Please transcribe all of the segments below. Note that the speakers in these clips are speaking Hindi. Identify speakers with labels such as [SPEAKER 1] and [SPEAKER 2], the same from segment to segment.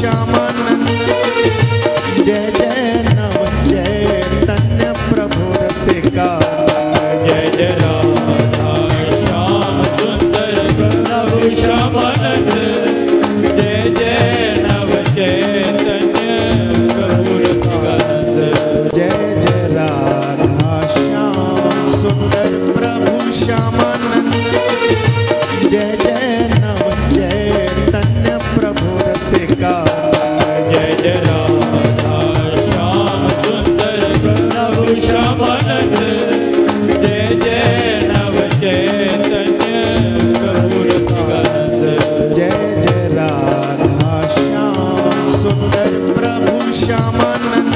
[SPEAKER 1] श्यामानंद। जय जय नव चैतन्य प्रभु रसिका।
[SPEAKER 2] जय जय राधा श्याम सुंदर प्रभु श्यामानंद। जय जय नव चैतन्य प्रभु रसिकानंद।
[SPEAKER 1] जय जय राधा श्याम सुंदर प्रभु श्यामानंद। जय जय नव चैतन्य प्रभु रसिका।
[SPEAKER 2] जय जय राधा श्याम सुंदर प्रभु श्यामानंद। जय जय नव चैतन्य प्रभु रसिकानंद।
[SPEAKER 1] जय जय राधा श्याम सुंदर प्रभु श्यामानंद।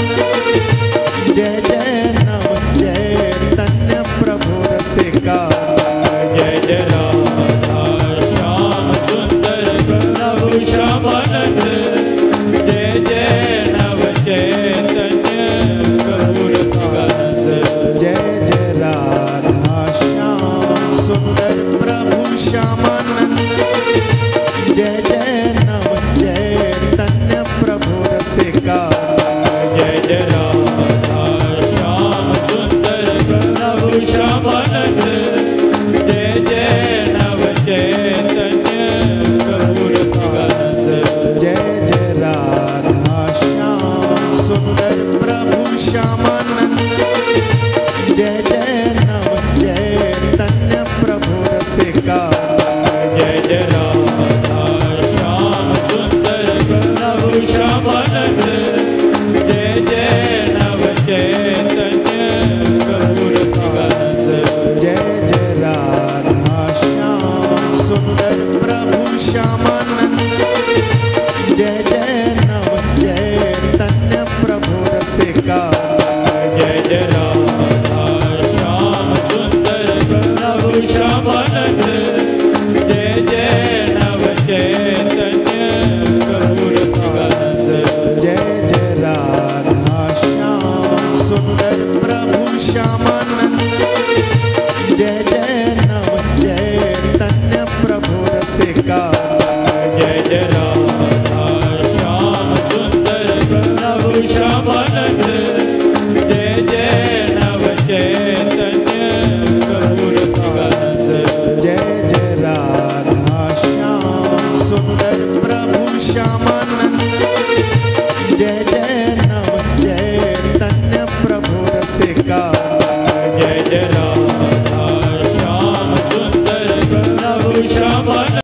[SPEAKER 1] जय जय नव चैतन्य प्रभु रसिका।
[SPEAKER 2] जय जय राधा श्याम सुंदर प्रभु श्यामानंद। जय जय नव चैतन्य प्रभु रसिकानंद।
[SPEAKER 1] जय जय राधा श्याम सुंदर प्रभु श्यामानंद। जय जय नव चैतन्य प्रभु रसिका।
[SPEAKER 2] जय जय राधा श्याम सुंदर प्रभु श्यामानंद। जय जय नव चैतन्य प्रभु रसिकानंद।
[SPEAKER 1] जय जय राधा श्याम सुंदर प्रभु श्यामानंद। जय जय नव चैतन्य प्रभु रसिका।
[SPEAKER 2] जय जय राधा श्याम सुंदर प्रभु श्यामानंद। जय जय नव चैतन्य प्रभु रसिकानंद।
[SPEAKER 1] जय जय राधा श्याम सुंदर प्रभु श्यामानंद। जय जय नव चैतन्य प्रभु रसिका।
[SPEAKER 2] जय जय राधा श्याम सुंदर प्रभु श्यामानंद। जय जय नव चैतन्य प्रभु रसिकानंद।
[SPEAKER 1] जय जय राधा श्याम सुंदर प्रभु श्यामानंद। जय जय नव चैतन्य प्रभु रसिका।
[SPEAKER 2] जय जय राधा श्याम सुंदर प्रभु श्यामानंद। जय जय नव चैतन्य प्रभु रसिकानंद।
[SPEAKER 1] जय जय राधा श्याम सुंदर प्रभु श्यामानंद। जय जय नव चैतन्य प्रभु रसिका।
[SPEAKER 2] जय जय राधा श्याम सुंदर प्रभु श्यामानंद।